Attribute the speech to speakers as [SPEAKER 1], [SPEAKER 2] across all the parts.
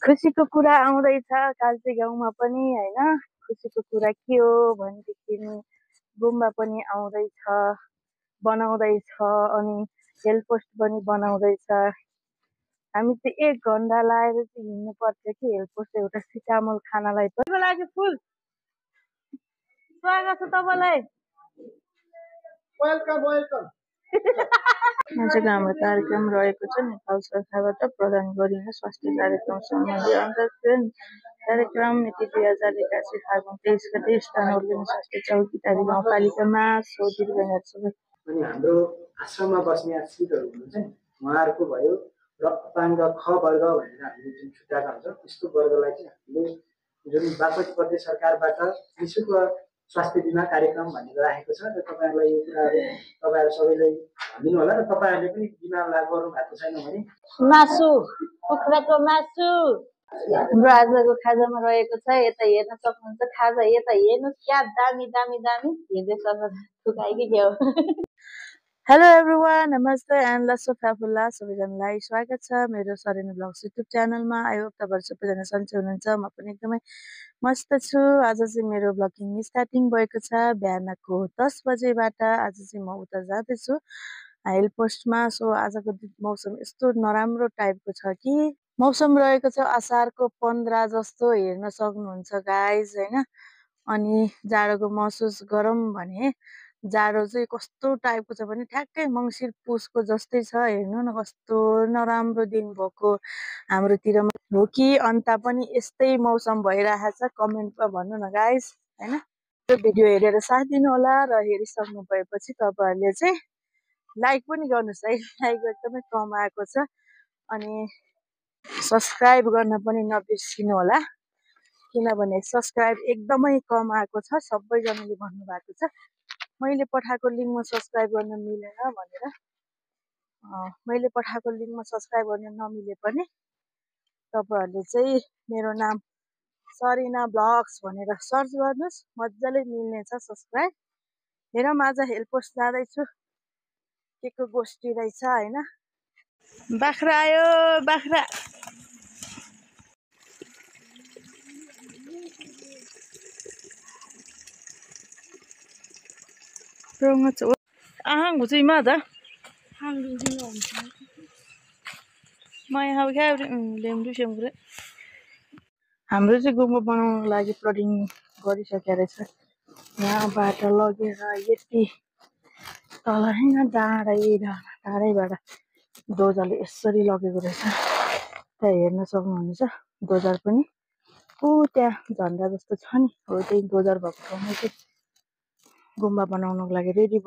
[SPEAKER 1] खुसीको कुरा आउँदैछ कालचे गाउँमा पनि हैन। खुसीको कुरा के हो भनेदेखि गुम्बा पनि आउँदैछ, बनाउँदैछ अनि हेल्प पोस्ट पनि बनाउँदैछ। हामी चाहिँ 1 घण्टा लाएर चाहिँ हिँड्नु पर्छ कि हेल्प पोस्ट एउटा सिकामल खानालाई पनि लागि फुल स्वागत छ तपाईलाई। Welcome welcome. आजको हाम्रो कार्यक्रम रहेको छ नेपाल सरकारबाट प्रदान गरिने स्वास्थ्य कार्यक्रम सम्बन्धी अन्तर्क्रिया कार्यक्रम मिति 2081 फागुन 23 गते स्थान ओर्लिने स्वास्थ्य चौकीदारी गाउँपालिकामा सोधिरहने सबै
[SPEAKER 2] अनि हाम्रो आश्रममा बस्ने सिटहरू हुनुहुन्छ नि उहाँहरूको भयो र अपाङ्ग ख वर्ग भनेर हामीले जुन छुट्याएका हुन्छ त्यस्तो वर्गलाई चाहिँ हामीले जुन बागमती प्रदेश सरकारबाट निःशुल्क स्वास्थ्य बिमा कार्यक्रम भनेर राखेको छ र तपाईँहरूलाई यो कुराहरू तपाईँहरू सबैले भनिदिनु होला र तपाईँहरूले पनि बिमा लाभ गर्नु भएको छैन भने
[SPEAKER 1] मासु कुखुराको मासु हाम्रो आजको खाजामा रहेको छ। यता हेर्न सक्नुहुन्छ खाजा यता हेर्नुहोस् क्या दामी दामी दामी हेर्दै सक्नुहुन्छ थुकाइ कि के हो। हेलो एभ्रिवान, नमस्ते एन्ड लट्स अफ फ्याफुल्ला सबैजनालाई स्वागत छ मेरो सरेन ब्लग्स युट्युब च्यानलमा। आई होप तपाईँहरू सबैजना सन्चै हुनुहुन्छ। म पनि एकदमै मस्त छु। आज चाहिँ मेरो ब्लगिङ स्टार्टिङ भएको छ बिहानको 10 बजेबाट। आज चाहिँ म उता जाँदैछु हेल्प पोस्टमा। सो आजको मौसम यस्तो नराम्रो टाइपको छ कि मौसम रहेको छ असारको 15 जस्तो हेर्न सक्नुहुन्छ गाइज हैन। अनि जाडोको महसुस गरौँ भने जाडो चाहिँ कस्तो टाइपको छ भने ठ्याक्कै मङ्सिर पुसको जस्तै छ। हेर्नु न कस्तो नराम्रो दिन भएको हाम्रोतिर हो कि अन्त पनि यस्तै मौसम भइरहेछ। कमेन्टमा भन्नु न गाइज हैन। यो भिडियो हेरेर साथ दिनु होला र हेरिसक्नु भएपछि तपाईहरुले चाहिँ लाइक पनि गर्नुस् है। लाइक एकदमै कम आएको छ अनि सब्स्क्राइब गर्न पनि नबिर्सिनु होला किनभने सब्स्क्राइब एकदमै कम आएको छ। सबैजनाले भन्नु भएको छ मैले पठाएको लिङ्कमा सब्स्क्राइब गर्न मिलेन भनेर। मैले पठाएको लिङ्कमा सब्स्क्राइब गर्न नमिले पनि तपाईहरुले चाहिँ मेरो नाम सरिना ब्लग्स भनेर सर्च गर्नुस् मज्जाले मिल्नेछ सब्स्क्राइब। हेरौँ आज हेल्प पोस्ट जाँदैछु के को गोष्ठी रहेछ हैन। बाख्रा आयो बाख्रा। आहा घुची मादा माया क्या लेम्डु सेम्बुरे हाम्रो चाहिँ गुम्बा बनाउनको लागि प्लटिङ गरिसकेको रहेछ। यहाँबाट लगेर यति तल हैन टाढैबाट डोजरले यसरी लगेको रहेछ। त्यहाँ हेर्न सक्नुहुन्छ डोजर पनि ऊ त्यहाँ झन्डा जस्तो छ नि हो त्यही डोजर भएको ठाउँमा चाहिँ गुम्बा बनाउनको लागि रेडी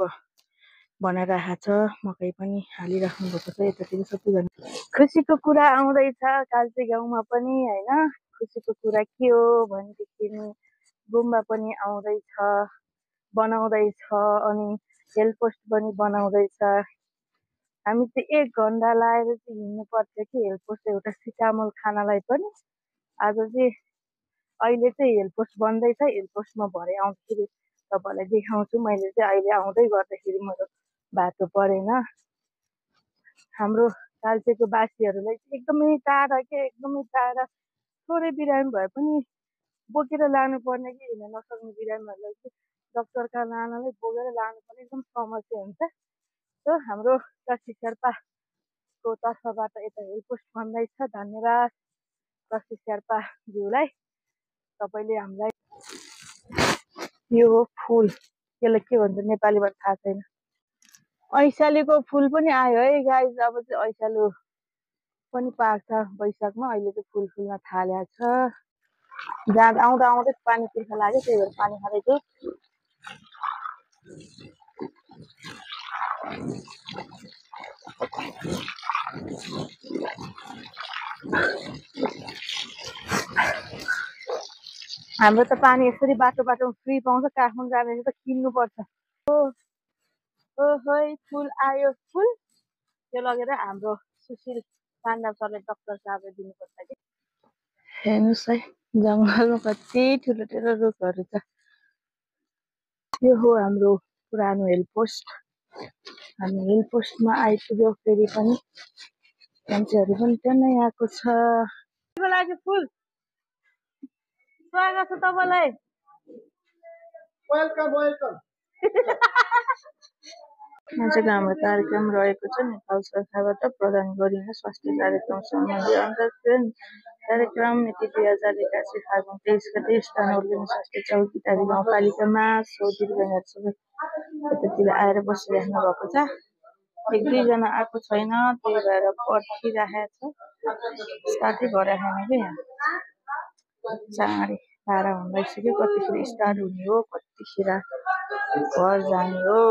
[SPEAKER 1] बनाइरहेको छ। मकै पनि हालिराख्नु भएको छ यतातिर सबैजना। खुसीको कुरा आउँदैछ कालचे गाउँमा पनि हैन। खुसीको कुरा के हो भनेदेखि गुम्बा पनि आउँदैछ, बनाउँदैछ अनि हेल्प पोस्ट पनि बनाउँदैछ। हामी चाहिँ 1 घण्टा लाएर चाहिँ हिँड्नु पर्छ कि हेल्प पोस्ट एउटा सिकामल खानालाई पनि। आज चाहिँ अहिले चाहिँ हेल्प पोस्ट बन्दैछ। हेल्प पोस्टमा भरे आउँदाखेरि तपाईँलाई देखाउँछु। मैले चाहिँ अहिले आउँदै गर्दाखेरि मेरो बाटो परेन। हाम्रो कालचेको बासीहरूलाई एकदमै टाढा एकदमै टाढा थोरै बिरामी भए पनि बोकेर लानुपर्ने कि हिँड्न नसक्ने बिरामीहरूलाई चाहिँ डक्टर कहाँ लानलाई बोकेर लानुपर्ने एकदम समस्या हुन्छ। सो हाम्रो कृषि शेर्पाको तर्फबाट यता हेल्प पोस्ट बन्दैछ। धन्यवाद कृषि शेर्पा ज्यूलाई। तपाईँले हामीलाई यो हो फुल यसलाई के भन्छ नेपालीबाट थाहा छैन। ऐसालीको फुल पनि आयो है गाइज। अब चाहिँ ऐसालु पनि पाक्छ वैशाखमा। अहिले चाहिँ फुल फुल्न थालेको छ। जाँदा आउँदा आउँदै पानी तिर्खा लाग्यो त्यही भएर पानी खाँदैछु। हाम्रो त पानी यसरी बाटो बाटोमा फ्री पाउँछ। काठमाडौँ जाने त किन्नु पर्छ। ओहोइ फुल आयो फुल। त्यो लगेर हाम्रो सुशील पाण्डव सरले डक्टर साहबले दिनुपर्छ कि। हेर्नुहोस् है जङ्गलमा कति ठुलो ठुलो रुखहरू छ। यो हो हाम्रो पुरानो हेल्प पोस्ट। हामी हेल्प पोस्टमा आइपुग्यो। फेरि पनि मान्छेहरू पनि त्यहाँ नै आएको छ। लागि फुल स्वागत छ तपाईलाई।
[SPEAKER 2] Welcome welcome.
[SPEAKER 1] आजको हाम्रो कार्यक्रम रहेको छ नेपाल सरकारबाट प्रदान गरिने स्वास्थ्य कार्यक्रम सम्बन्धी अन्तर्क्रियान कार्यक्रम मिति 2081 फागुन 23 गते स्थान अर्ग्यानिक स्वास्थ्य चौकीटारी गाउँपालिकामा सोधिरहने सबै यतातिर आएर बसिराख्नु भएको छ। एक दुईजना आएको छैन, त्यही भएर पर्खिराखेको छ। स्टार्टै भइराखेन कि यहाँ चाँडै 12 हुँदैसक्यो। कतिखेर स्टार्ट हुने हो, कतिखेर घर जाने हो।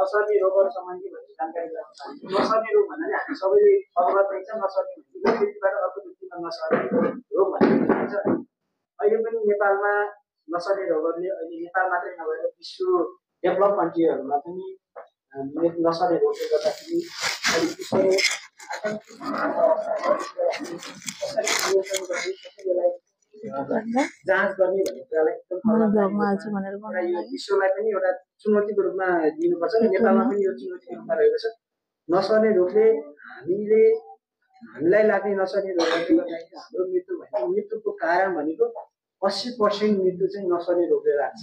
[SPEAKER 2] नसर्ने रोगहरू सम्बन्धी भन्ने जानकारी गराउन चाहन्छु। नसर्ने रोग भन्नाले हामी सबैले अवगत रहेछ। नसर्ने भनेको एक व्यक्तिबाट अर्को व्यक्तिमा नसर्ने रोग भन्ने भनिन्छ। अहिले पनि नेपालमा नसर्ने रोगहरूले अहिले नेपाल मात्रै नभएर विश्व डेभलप कन्ट्रीहरूमा पनि नसर्ने रोगले गर्दाखेरि जाँच गर्ने भन्ने कुरालाई एकदम विश्वलाई पनि एउटा चुनौतीको रूपमा दिनुपर्छ। नेपालमा पनि यो चुनौतीको रूपमा रहेको छ। नसर्ने रोगले हामीलाई लाग्ने नसर्ने रोगले गर्दाखेरि हाम्रो मृत्यु भनेको मृत्युको कारण भनेको 80% मृत्यु चाहिँ नसर्ने रोगले लाग्छ।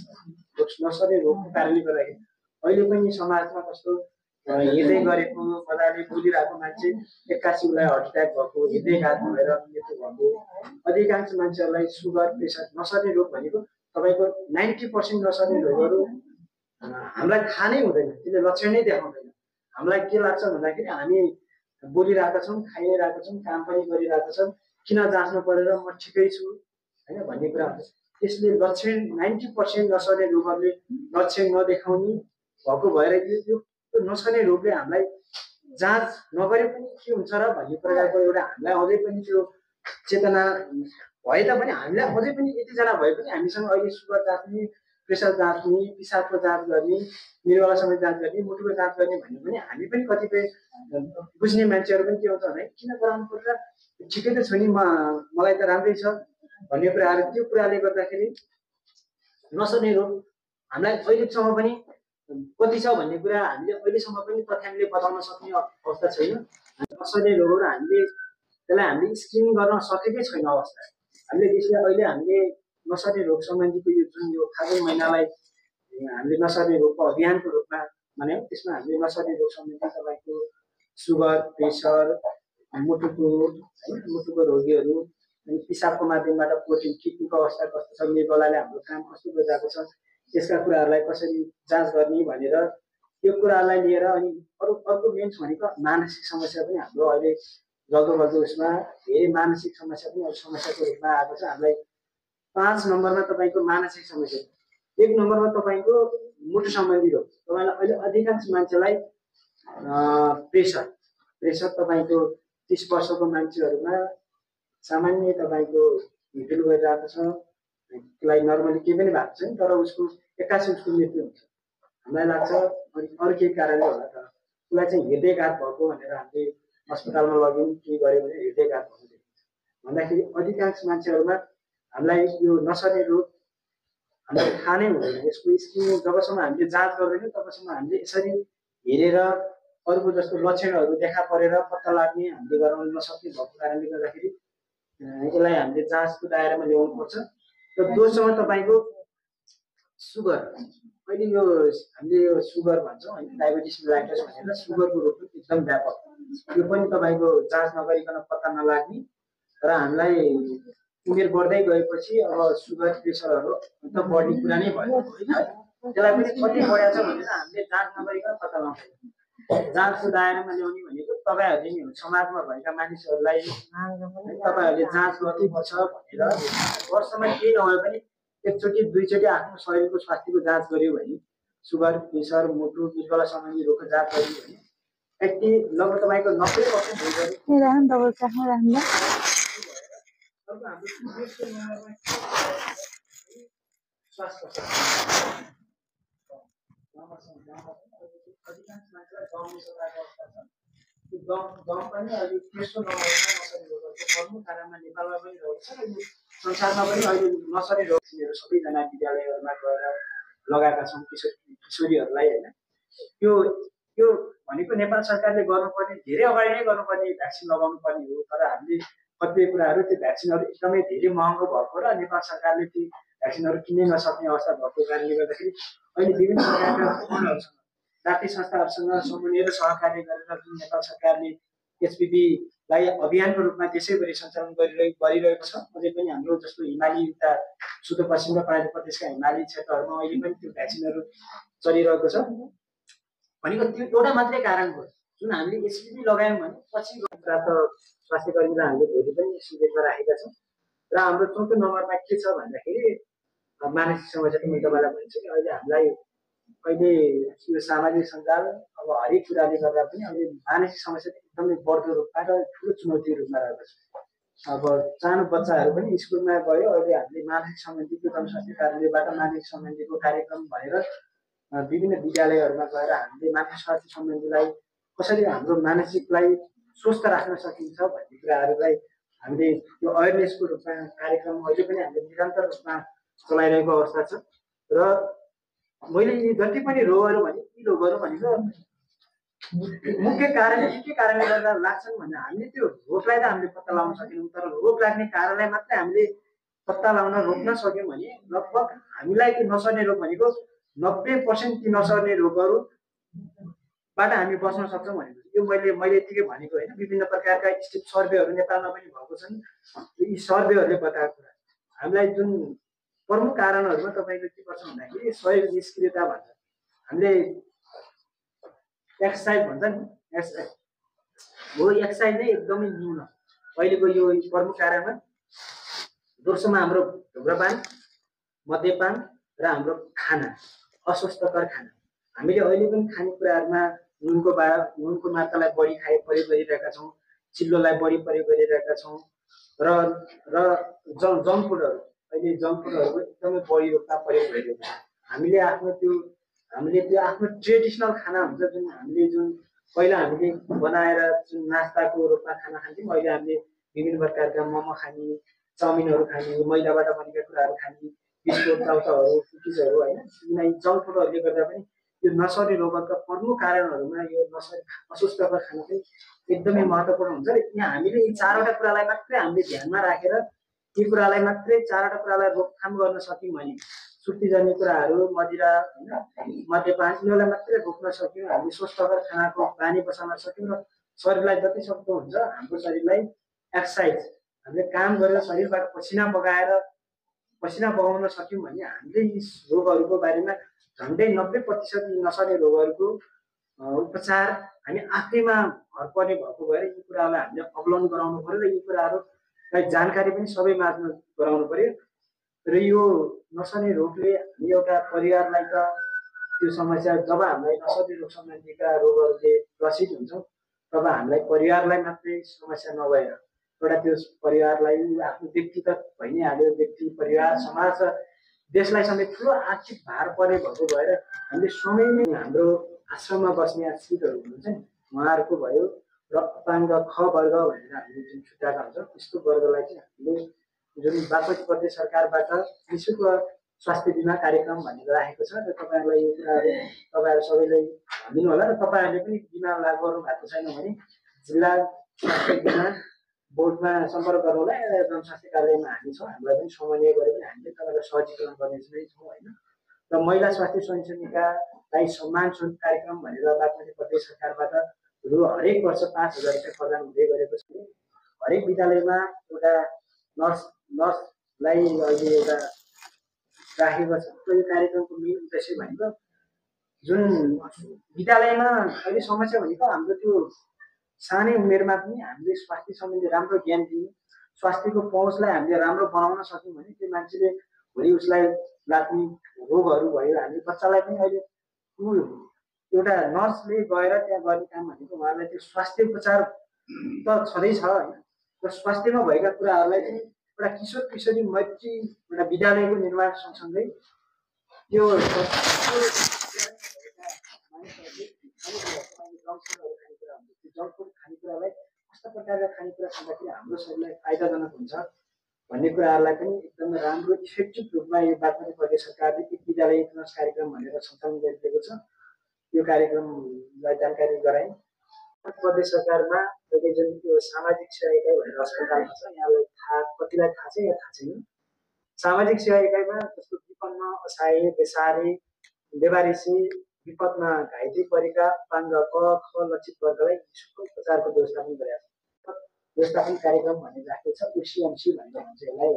[SPEAKER 2] नसर्ने रोगको कारणले गर्दाखेरि अहिले पनि समाजमा कस्तो हिँड्दै गरेको मजाले बोलिरहेको मान्छे 81 उसलाई हार्ट एट्याक भएको, हृदयघात भएर मृत्यु भएको। अधिकांश मान्छेहरूलाई सुगर प्रेसर नसर्ने रोग भनेको तपाईँको 90% नसर्ने रोगहरू हामीलाई थाहा नै हुँदैन, त्यसले लक्षण नै देखाउँदैन। हामीलाई के लाग्छ भन्दाखेरि हामी बोलिरहेका छौँ, खाइरहेका छौँ, काम पनि गरिरहेका छौँ, किन जाँच्नु परेर म ठिकै छु होइन भन्ने कुरा हुन्छ। त्यसले लक्षण 90% नसर्ने रोगहरूले लक्षण नदेखाउने भएको भएर यो नसर्ने रोगले हामीलाई जाँच नगरे पनि के हुन्छ र भन्ने प्रकारको एउटा हामीलाई अझै पनि त्यो चेतना भए तापनि हामीलाई अझै पनि यतिजना भए पनि हामीसँग अहिले सुगर जाँच्ने, प्रेसर जाँच्ने, पिसाबको जाँच गर्ने, मृगौला समेत जाँच गर्ने, मुटुको जाँच गर्ने भन्ने पनि हामी पनि कतिपय बुझ्ने मान्छेहरू पनि के हुन्छ भने किन गराउनु पर्छ, ठिकै त छु नि, मलाई त राम्रै छ भन्ने कुराहरू। त्यो कुराले गर्दाखेरि नसर्ने रोग हामीलाई अहिलेसम्म पनि कति छ भन्ने कुरा हामीले अहिलेसम्म पनि तथ्याङ्कले बताउन सक्ने अवस्था छैन। नसर्ने रोगहरू हामीले स्क्रिनिङ गर्न सकेकै छैन अवस्था। अहिले हामीले नसर्ने रोग सम्बन्धीको यो जुन यो फागुन महिनालाई हामीले नसर्ने रोगको अभियानको रूपमा मान्यौँ। त्यसमा हामीले नसर्ने रोग सम्बन्धी तपाईँको सुगर, प्रेसर, मुटुको रोगीहरू अनि पिसाबको माध्यमबाट प्रोटिन किडनीको अवस्था कस्तो छ, मृगौलाले हाम्रो काम कस्तो गरिरहेको छ, त्यसका कुराहरूलाई कसरी जाँच गर्ने भनेर यो कुरालाई लिएर अनि अर्को मेन भनेको मानसिक समस्या पनि हाम्रो अहिले जल्दो उसमा धेरै मानसिक समस्या पनि समस्याको रूपमा आएको छ। हामीलाई 5 नम्बरमा तपाईँको मानसिक समस्या, 1 नम्बरमा तपाईँको मुटु सम्बन्धी रोग। तपाईँलाई अहिले अधिकांश मान्छेलाई प्रेसर तपाईँको 30 वर्षको मान्छेहरूमा सामान्य तपाईँको हिटोल गरिरहेको छ। त्यसलाई नर्मली केही पनि भएको छैन, तर उसको 81 उसको मृत्यु हुन्छ। हामीलाई लाग्छ अरू केही कारणले होला, तर उसलाई चाहिँ हृदयघात भएको भनेर हामीले अस्पतालमा लग्यौँ, के गर्यो भने हृदयघात भएको देखिन्छ। भन्दाखेरि अधिकांश मान्छेहरूमा हामीलाई यो नसर्ने रोग हामीलाई थाहा नै हुँदैन। यसको स्क्रिनिङ जबसम्म हामीले जाँच गर्दैनौँ तबसम्म हामीले यसरी हेरेर अरूको जस्तो लक्षणहरू देखा परेर पत्ता लाग्ने हामीले गराउन नसक्ने भएको कारणले गर्दाखेरि यसलाई हामीले जाँचको दायरामा ल्याउनु पर्छ। र दोस्रोमा तपाईँको सुगर, अहिले यो हामीले यो सुगर भन्छौँ होइन, डायबिटिस मेलाइटस भनेर सुगरको रोग पनि एकदम व्यापक। यो पनि तपाईँको जाँच नगरिकन पत्ता नलाग्ने र हामीलाई उमेर बढ्दै गएपछि अब सुगर प्रेसरहरू त बढ्ने कुरा नै भयो होइन। त्यसलाई पनि कति बढाएको छ भनेर हामीले जाँच नगरिकन पत्ता लगाउँछौँ। जाँचको दायरामा ल्याउने भनेको तपाईँहरूले नि समाजमा भएका मानिसहरूलाई तपाईँहरूले जाँच गर्नुपर्छ भनेर वर्षमा केही नभए पनि एकचोटि दुईचोटि आफ्नो शरीरको स्वास्थ्यको जाँच गर्यो भने, सुगर प्रेसर मुटु मृगौला सम्बन्धी रोगको जाँच गर्यो भने लगभग तपाईँको 90% अधिकांश मान्छेलाई दम सताएको अवस्था छ। त्यो दम पनि अहिले तेस्रो नम्बरमा नसर्ने रोगहरूको प्रमुख कारणमा नेपालमा पनि रहेको छ र यो संसारमा पनि अहिले नसर्ने रोगहरू सबैजना विद्यालयहरूमा गएर लगाएका छौँ किशोरीहरूलाई होइन। त्यो यो भनेको नेपाल सरकारले गर्नुपर्ने धेरै अगाडि नै गर्नुपर्ने भ्याक्सिन लगाउनु पर्ने हो, तर हामीले कतिपय कुराहरू त्यो भ्याक्सिनहरू एकदमै धेरै महँगो भएको र नेपाल सरकारले ती भ्याक्सिनहरू किन्नै नसक्ने अवस्था भएको कारणले गर्दाखेरि अहिले विभिन्न प्रकारका फन्डहरूसँग जातीय संस्थाहरूसँग समन्वय र सहकार्य गरेर जुन नेपाल सरकारले एचपिभीलाई अभियानको रूपमा त्यसैगरी सञ्चालन गरिरहेको छ। अझै पनि हाम्रो जस्तो हिमाली उता सुदूरपश्चिम र कर्णाली प्रदेशका हिमाली क्षेत्रहरूमा अहिले पनि त्यो भ्याक्सिनहरू चलिरहेको छ। भनेको त्यो एउटा मात्रै कारण हो, जुन हामीले एचपिभी लगायौँ भने पछि प्राप्त स्वास्थ्य कर्मीलाई हामीले भोलि पनि शिविरमा राखेका छौँ। र हाम्रो चौथो नम्बरमा के छ भन्दाखेरि मानसिक समस्या त मैले तपाईँलाई भनिन्छु कि अहिले हामीलाई अहिले यो सामाजिक सञ्जाल अब हरेक कुराले गर्दा पनि अहिले मानसिक समस्या एकदमै बढ्दो रूपमा र ठुलो चुनौती रूपमा रहेको छ। अब सानो बच्चाहरू पनि स्कुलमा गयो, अहिले हामीले मानसिक सम्बन्धीको जनस्वास्थ्य कार्यालयबाट मानसिक सम्बन्धीको कार्यक्रम भनेर विभिन्न विद्यालयहरूमा गएर हामीले मानसिक स्वास्थ्य सम्बन्धीलाई कसरी हाम्रो मानसिकलाई स्वस्थ राख्न सकिन्छ भन्ने कुराहरूलाई हामीले त्यो अवेरनेसको रूपमा कार्यक्रम अहिले पनि हामीले निरन्तर रूपमा चलाइरहेको अवस्था छ। र मैले यी जति पनि रोगहरू भने यी रोगहरू भनेको मुख्य कारण के कारणले गर्दा लाग्छन् भन्दा हामीले त्यो रोगलाई त हामीले पत्ता लगाउन सकेनौँ, तर रोग लाग्ने कारणलाई मात्रै हामीले पत्ता लगाउन रोक्न सक्यौँ भने लगभग हामीलाई त्यो नसर्ने रोग भनेको 90% ती नसर्ने रोगहरूबाट हामी बच्न सक्छौँ भनेको यो मैले यतिकै भनेको होइन। विभिन्न प्रकारका स्टेट सर्वेहरू नेपालमा पनि भएको छन्। यी सर्वेहरूले बताएको कुरा हामीलाई जुन प्रमुख कारणहरूमा तपाईँको के पर्छ भन्दाखेरि सहयोग निष्क्रियता भन्छ, हामीले एक्सर्साइज भन्छ नि, एक्सर्साइज हो, एक्सर्साइज नै एकदमै न्यून अहिलेको यो प्रमुख कारणमा। दोस्रोमा हाम्रो धुम्रपान, मद्यपान र हाम्रो खाना, अस्वस्थकर खाना। हामीले अहिले पनि खानेकुराहरूमा नुनको मात्रालाई बढी प्रयोग गरिरहेका छौँ, चिल्लोलाई बढी प्रयोग गरिरहेका छौँ र जङ्क फुडहरू अहिले जङ्क फुडहरूको एकदमै बढी रूपमा प्रयोग गरिरहेको छ। हामीले त्यो आफ्नो ट्रेडिसनल खाना हुन्छ जुन हामीले पहिला हामीले बनाएर जुन नास्ताको रूपमा खाना खान्थ्यौँ, अहिले हामीले विभिन्न प्रकारका मोमो खाने, चाउमिनहरू खाने, मैदाबाट बनेका कुराहरू खाने, बिस्कुट चाउचाउहरू कुकिजहरू होइन, यिनै जङ्क फुडहरूले गर्दा पनि यो नसर्ने रोगका प्रमुख कारणहरूमा यो अस्वस्थकर खाना पनि एकदमै महत्त्वपूर्ण हुन्छ। र यहाँ हामीले यी चारवटा कुरालाई मात्रै हामीले ध्यानमा राखेर यी कुरालाई मात्रै चारवटा कुरालाई रोकथाम गर्न सक्यौँ भने सुर्तीजन्य कुराहरू, मदिरा होइन, मद्यपान यिनीहरूलाई मात्रै रोक्न सक्यौँ, हामी स्वस्थकर खानाको बानी बसाल्न सक्यौँ र शरीरलाई जति सक्दो हुन्छ हाम्रो शरीरलाई एक्सर्साइज हामीले काम गरेर शरीरबाट पसिना बगाउन सक्यौँ भने हामीले यी रोगहरूको बारेमा झन्डै 90% नसर्ने रोगहरूको उपचार हामी आफैमा भर पर्ने भएको भएर यी कुरालाई हामीले अवलम्बन गराउनु पर्यो र यी कुराहरूलाई जानकारी पनि सबै माझमा गराउनु पर्यो। र यो नसर्ने रोगले हामी एउटा परिवारलाई त त्यो समस्या जब हामीलाई नसर्ने रोग सम्बन्धीका रोगहरूले ग्रसित हुन्छौँ तब हामीलाई परिवारलाई मात्रै समस्या नभएर एउटा त्यो परिवारलाई आफ्नो व्यक्तिगत भइ नै हाल्यो, व्यक्ति, परिवार, समाज र देशलाई समेत ठुलो आर्थिक भार पर्ने भएको भएर हामीले समय नै हाम्रो आश्रममा बस्ने सिटहरू हुनुहुन्छ नि उहाँहरूको भयो र अपाङ्ग ख वर्ग भनेर हामीले जुन छुट्याएका हुन्छौँ त्यस्तो वर्गलाई चाहिँ हामीले जुन बागमती प्रदेश सरकारबाट निःशुल्क स्वास्थ्य बिमा कार्यक्रम भनेर राखेको छ। र तपाईँहरूलाई यो कुराहरू तपाईँहरू सबैले भनिदिनु होला र तपाईँहरूले पनि बिमा लागू गर्नु भएको छैन भने जिल्ला स्वास्थ्य बिमा बोर्डमा सम्पर्क गर्नु होला, जनस्वास्थ्य कार्यालयमा हामी छौँ, हामीलाई पनि समन्वय गरे पनि हामीले तपाईँलाई सहजीकरण गर्नेछौँ होइन। र महिला स्वास्थ्य स्वयंसेविकालाई सम्मान स्वरूप कार्यक्रम भनेर बागमती प्रदेश सरकारबाट हरेक वर्ष 5,000 रुपियाँ प्रदान हुँदै गरेको छ। हरेक विद्यालयमा एउटा नर्सलाई अहिले एउटा राखेको छ। यो कार्यक्रमको मेन उद्देश्य भनेको जुन विद्यालयमा अहिले समस्या भनेको हाम्रो त्यो सानै उमेरमा पनि हामीले स्वास्थ्य सम्बन्धी राम्रो ज्ञान दिने, स्वास्थ्यको पहुँचलाई हामीले राम्रो बनाउन सक्यौँ भने त्यो मान्छेले भोलि उसलाई लाग्ने रोगहरू भयो। हामीले बच्चालाई पनि अहिले एउटा नर्सले गएर त्यहाँ गर्ने काम भनेको उहाँलाई त्यो स्वास्थ्य उपचार त छँदैछ होइन, र स्वास्थ्यमा भएका कुराहरूलाई चाहिँ एउटा किशोर किशोरी मैत्री एउटा विद्यालयको निर्माण सँगसँगै त्यो जङ्क फुड खानेकुरालाई कस्ता प्रकारका खानेकुरा खाँदाखेरि हाम्रो शरीरलाई फाइदाजनक हुन्छ भन्ने कुराहरूलाई पनि एकदमै राम्रो इफेक्टिभ रूपमा यो बागमती प्रदेश सरकारले एक विद्यालय इन्टरनेस कार्यक्रम भनेर सञ्चालन गरिरहेको छ। यो कार्यक्रमलाई जानकारी गराएँ। प्रदेश सरकारमा जुन त्यो सामाजिक सेवा इकाइ भनेर अस्पतालमा छ, यहाँलाई कतिलाई थाहा छ या थाहा छैन। सामाजिक सेवा इकाइमा जस्तो विपन्न, असहाय, बेसहारा, बेवारिसी, विपदमा घाइते परेका अपाङ्ग क ख लक्षित वर्गलाई निःशुल्क उपचारको व्यवस्थापन गरेको छ। व्यवस्थापन कार्यक्रम भन्ने राखेको छ, UCMC भनेर भन्छ यसलाई।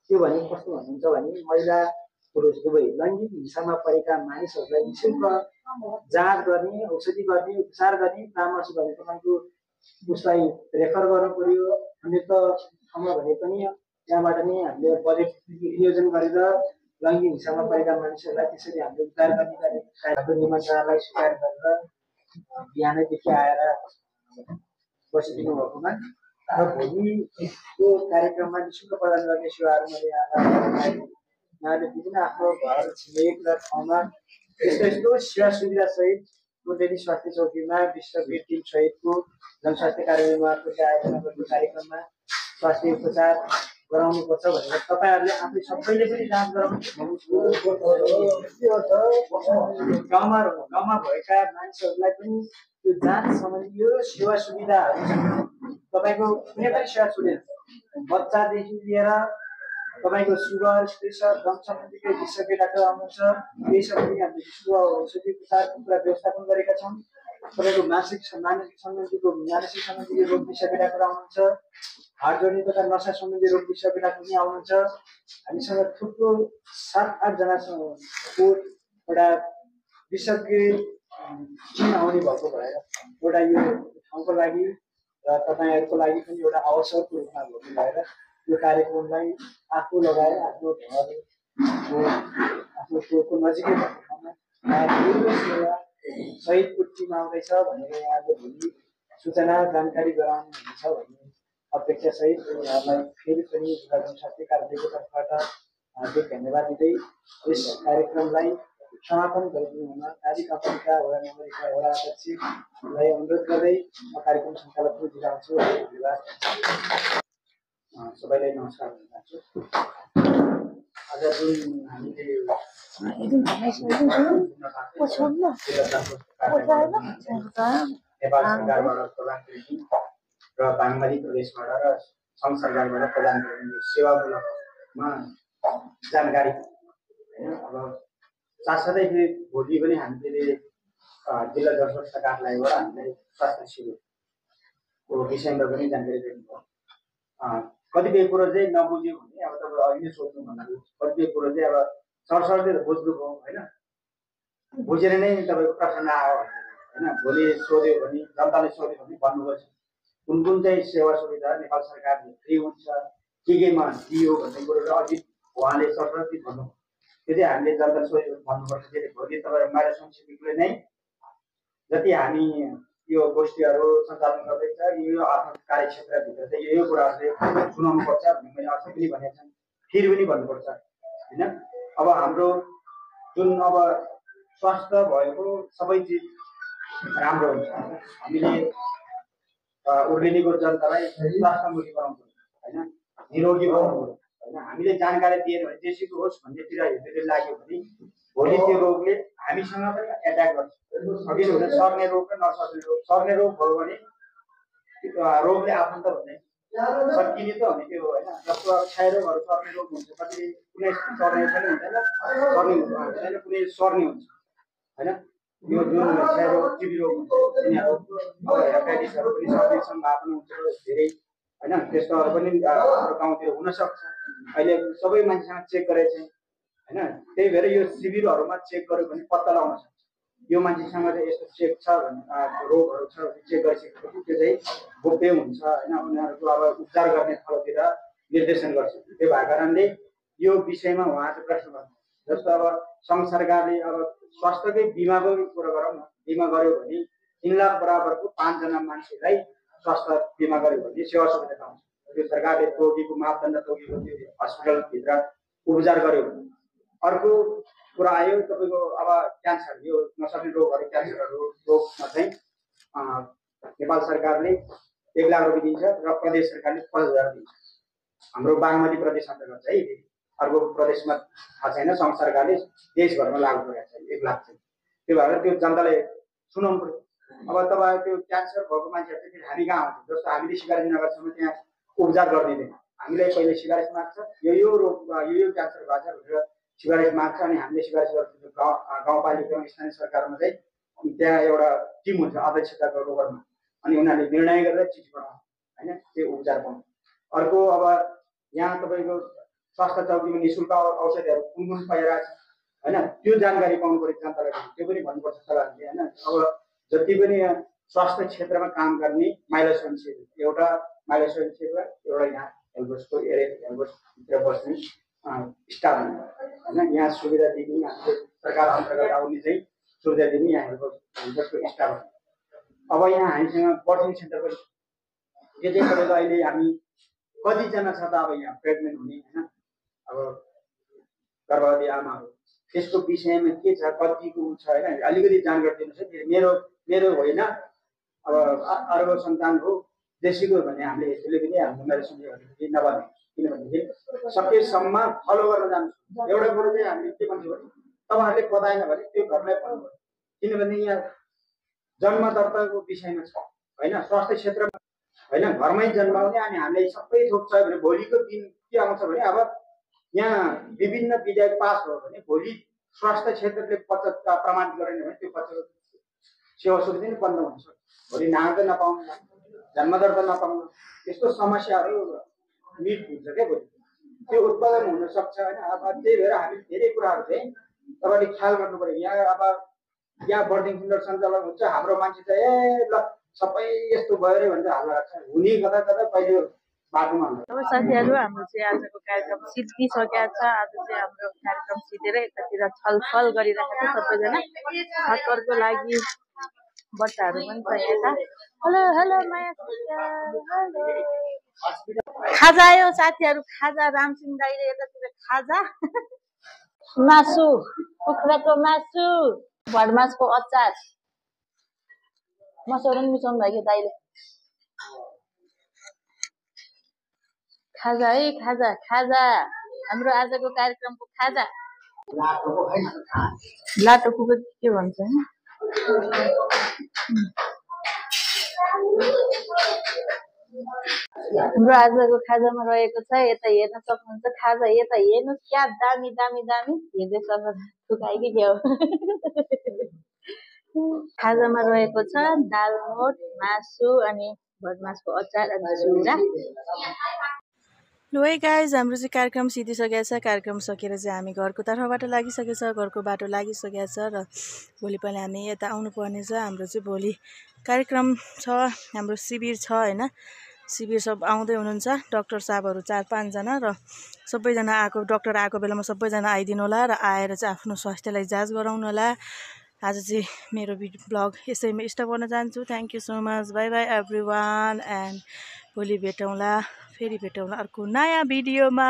[SPEAKER 2] त्यो भने कस्तो भन्नुहुन्छ भने महिला पुरुष दुवै लैङ्गिक हिंसामा परेका मानिसहरूलाई निःशुल्क जाँच गर्ने, औषधि गर्ने, उपचार गर्ने, परामर्श गर्ने। तपाईँको उसलाई रेफर गर्नु पर्यो अन्य त ठाउँमा भने पनि त्यहाँबाट नै हामीले बजेट नियोजन गरेर लैङ्गिक हिंसामा परेका मानिसहरूलाई त्यसरी हामीले उद्धार गर्ने कार्यक्रम निमन्त्रणालाई स्वीकार गरेर बिहानैदेखि आएर बसिदिनु भएकोमा र भोलिको कार्यक्रममा निःशुल्क प्रदान गर्ने सेवाहरू मैले यहाँले विभिन्न आफ्नो घर छिमेक र ठाउँमा यस्तो सेवा सुविधा सहित डेली स्वास्थ्य चौकीमा विश्ववीर टिम सहितको जनस्वास्थ्य कार्यालयमार्फत आयोजना गरेको कार्यक्रममा स्वास्थ्य उपचार गराउनुपर्छ भनेर तपाईँहरूले आफै सबैले पनि जाँच गराउनु। गाउँमा भएका मानिसहरूलाई पनि त्यो जाँच सम्बन्धी यो सेवा सुविधाहरू तपाईँको कुनै पनि सेवा छुटेन। बच्चादेखि लिएर तपाईँको सुगर, प्रेसर, दम सम्बन्धीकै विशेषज्ञ डाक्टर आउनुहुन्छ। त्यही सम्बन्धी हामीले विश्व औषधि उपचारको कुरा व्यवस्थापन गरेका छौँ। तपाईँको मानसिक सम्बन्धी रोग विशेषज्ञ डाक्टर आउनुहुन्छ। हार्ट जोड्ने तथा नसा सम्बन्धी रोग विशेषज्ञ डाक्टर पनि आउनुहुन्छ। हामीसँग थुप्रो 7-8 जनाको एउटा विशेषज्ञ टिम आउने भएको भएर एउटा यो ठाउँको लागि र तपाईँहरूको लागि पनि एउटा अवसरको रूपमा भएको भएर यो कार्यक्रमलाई आफू लगाएर आफ्नो घर आफ्नो टोलको नजिकै भएको ठाउँमा सहितको टिम आउँदैछ भनेर यहाँले भोलि सूचना जानकारी गराउनुहुन्छ भन्ने अपेक्षा सहित यहाँलाई फेरि पनि जिल्ला जनस्वास्थ्य कार्यालयको तर्फबाट हार्दिक धन्यवाद दिँदै यस कार्यक्रमलाई समापन गरिदिनु हुन आदि कम्पनीका वडा नम्बर 1 वडा अध्यक्षलाई अनुरोध गर्दै म कार्यक्रम सञ्चालकको जिल्ला छु। धन्यवाद। सबैलाई नमस्कार भन्न चाहन्छु। आज जुन हामीले नेपाल सरकारबाट प्रदान गरिने र बागमती प्रदेशबाट र सङ्घ सरकारबाट प्रदान गरिने सेवामूलकमा जानकारी अब साथसाथै भोलि पनि हामीले जिल्ला जनस्वास्थ्य कार्यालयबाट हामीलाई स्वास्थ्य शिविरको विषयमा पनि जानकारी दिनुभयो। कतिपय कुरो चाहिँ नबुझ्यो भने अब तपाईँ अघि नै सोध्नु भन्दाखेरि कतिपय कुरो चाहिँ अब सरसर्ती बुझ्नुभयो होइन, बुझेर नै तपाईँको प्रश्न आयो होइन, भोलि सोध्यो भने जनताले सोध्यो भने भन्नुपर्छ कुन कुन चाहिँ सेवा सुविधा नेपाल सरकारले फ्री हुन्छ केमा दियो भन्ने कुरो अघि उहाँले सरसर्ती भन्नुभयो। त्यो चाहिँ हामीले जनताले सोध्यो भने भन्नुपर्छ। त्यसले भोलि तपाईँ माया संक्षेपले नै जति हामी यो गोष्ठीहरू सञ्चालन गर्दैछ यो आफ्नो कार्यक्षेत्रभित्र चाहिँ यो कुराहरूले सुनाउनु पर्छ भन्ने मैले अझै पनि भनेको छु, फेरि पनि भन्नुपर्छ होइन। अब हाम्रो जुन अब स्वास्थ्य भएको सबै चिज राम्रो हुन्छ। हामीले उर्लिनीको जनतालाई स्वास्थ्यमुखी बनाउनु होइन, निरोगी बनाउनु होइन। हामीले जानकारी दिएन भने जेसुकै होस् भन्नेतिर हेर्दै लाग्यो भने भोलि त्यो रोगले हामीसँग पनि एट्याक गर्छ। अघि हुँदा सर्ने रोग र नसर्ने रोग, सर्ने रोग भयो भने रोगले आफन्त भन्ने सकिने त भने त्यो होइन। जस्तो अब क्षयरोगहरू सर्ने रोग हुन्छ, कति कुनै सर्ने पनि हुँदैन, सर्ने हुँदैन, कुनै सर्ने हुन्छ होइन। यो जुन क्षयरोग टिबी रोग हुन्छ तिनीहरू अब हेपाटाइटिसहरू पनि सर्ने सम्भावना हुन्छ धेरै होइन। त्यस्तोहरू पनि हाम्रो गाउँतिर हुनसक्छ। अहिले सबै मान्छेसँग चेक गरेको चाहिँ होइन, त्यही भएर यो शिविरहरूमा चेक गर्यो भने पत्ता लगाउन सक्छ यो मान्छेसँग चाहिँ यस्तो चेक छ भने रोगहरू छ भने चेक गरिसकेपछि त्यो चाहिँ गोप्य हुन्छ होइन। उनीहरूको अब उपचार गर्ने ठाउँतिर निर्देशन गर्छ। त्यो भएको कारणले यो विषयमा उहाँले प्रश्न गर्नु जस्तो अब सङ्घ सरकारले अब स्वास्थ्यकै बिमाको कुरा गरौँ न, बिमा गर्यो भने 3 लाख बराबरको 5 जना मान्छेलाई स्वास्थ्य बिमा गर्यो भने सेवा सुविधा पाउँछ। त्यो सरकारले तोकेको मापदण्ड तोकेको त्यो हस्पिटलभित्र उपचार गर्यो भने। अर्को कुरा आयो तपाईँको अब क्यान्सर, यो नसर्ने रोगहरू क्यान्सरहरू रोगमा चाहिँ नेपाल सरकारले 1 लाख रुपियाँ दिन्छ र प्रदेश सरकारले 50,000 दिन्छ। हाम्रो बागमती प्रदेश अन्तर्गत चाहिँ अर्को प्रदेशमा थाहा छैन, सङ्घ सरकारले देशभरमा लागू गरेको छ 1 लाख चाहिँ। त्यो भएर त्यो जनताले सुनाउनु पर्यो। अब तपाईँ त्यो क्यान्सर भएको मान्छेहरू चाहिँ हामी कहाँ आउँछ, जस्तो हामीले सिफारिस नगरसम्म त्यहाँ उपचार गरिदिँदैन। हामीलाई पहिले सिफारिस माग्छ, यो रोग यो क्यान्सर भएको छ भनेर सिफारिस माग्छ, अनि हामीले सिफारिस गर्छौँ गाउँपालिका स्थानीय सरकारमा चाहिँ त्यहाँ एउटा टिम हुन्छ अध्यक्षताको रोगरमा, अनि उनीहरूले निर्णय गरेर चिठी पठाउँछ होइन त्यो उपचार पाउनु। अर्को अब यहाँ तपाईँको स्वास्थ्य चौकीमा निःशुल्क औषधिहरू कुन कुन पाइरहेको छ होइन त्यो जानकारी पाउनु पर्यो जनतालाई, त्यो पनि भन्नुपर्छ सरकारले होइन। अब जति पनि स्वास्थ्य क्षेत्रमा काम गर्ने महिला स्वयंसेवी, एउटा महिला स्वयंसेवी एउटा यहाँ हेल्पर्सको हेल्पर्सभित्र बस्ने स्टाफ होइन, यहाँ सुविधा दिने हामीले सरकार अन्तर्गत आउने चाहिँ सुविधा दिने यहाँ हेल्पर्सको स्टाफ। अब यहाँ हामीसँग बर्थिङ सेन्टर पनि यो चाहिँ तपाईँको अहिले हामी कतिजना छ त अब यहाँ प्रेग्नेन्ट हुने होइन, अब गर्भवती आमाहरू त्यसको विषयमा के छ कतिको छ होइन अलिकति जानकारी दिनुहोस् है। मेरो होइन, अब अर्को सन्तान हो देशीको भने हामीले यसले पनि हाम्रो मेडिसिन नभने, किनभनेदेखि सकेसम्म फलो गर्न जान्छ। एउटा कुरो चाहिँ हामीले के भन्छौँ भने तपाईँहरूले बताएन भने त्यो घरलाई भन्नु पर्यो, किनभने यहाँ जन्मदर्ताको विषयमा छ होइन, स्वास्थ्य क्षेत्रमा होइन, घरमै जन्माउने अनि हामीले सबै थोक छ भने भोलिको दिन के आउँछ भने अब यहाँ विभिन्न विधेयक पास हो भने भोलि स्वास्थ्य क्षेत्रले प्रमाणित गरेन भने त्यो सेवा सुविधा नै बन्द हुन्छ, भोलि नागरिक नपाउनु, जन्मदर्ता नपाउनु, यस्तो समस्याहरू मिट हुन्छ क्या भोलि त्यो उत्पादन हुन सक्छ होइन। अब त्यही भएर हामी धेरै कुराहरू चाहिँ तपाईँले ख्याल गर्नु पर्यो। यहाँ बर्डिङ सेन्टर सञ्चालन हुन्छ, हाम्रो मान्छे चाहिँ ल सबै यस्तो भयो अरे भनेर हल्ला लाग्छ, हुने कता कहिले बाटोमा।
[SPEAKER 1] अब साथीहरू हाम्रो चाहिँ आजको कार्यक्रम सिद्धिसकेको छ। आज चाहिँ हाम्रो कार्यक्रम सिधेर यतातिर छलफल गरिरहेको छ सबैजना। हकरको लागि बच्चाहरू पनि छ यता। हेलो हेलो माया खाजा आयो साथीहरू, खाजा रामसिंह दाइले यतातिर खाजा मासु, कुखुराको मासु, भडमासको अचार, मसौरा पनि मिसाउनु भयो दाइले। खाजा है खाजा खाजा, हाम्रो आजको कार्यक्रमको खाजा। लाटो कुको के भन्छ हैन, हाम्रो आजको खाजामा रहेको छ। यता हेर्न सक्नुहुन्छ खाजा, यता हेर्नुहोस् क्या दामी दामी दामी, हेर्दै सर्नु थुकाइ कि हो। खाजामा रहेको छ दाल मोठ, मासु अनि भडमासको अचार अनि चिउरा। ल है गाइज, हाम्रो चाहिँ कार्यक्रम सिद्धिसकेको छ। कार्यक्रम सकेर चाहिँ हामी घरको तर्फबाट लागिसकेको छ, घरको बाटो लागिसकेको छ र भोलि पनि हामी यता आउनुपर्ने छ। हाम्रो चाहिँ भोलि कार्यक्रम छ, हाम्रो शिविर छ होइन। शिविर सब आउँदै हुनुहुन्छ डाक्टर साहबहरू 4-5 जना र सबैजना आएको, डाक्टर आएको बेलामा सबैजना आइदिनु होला र आएर चाहिँ आफ्नो स्वास्थ्यलाई जाँच गराउनु होला। आज चाहिँ मेरो ब्लग यसैमा स्टप गर्न चाहन्छु। Thank you so much, by by everyone, and भोलि भेटौँला, फेरि भेटौँला अर्को नयाँ भिडियोमा।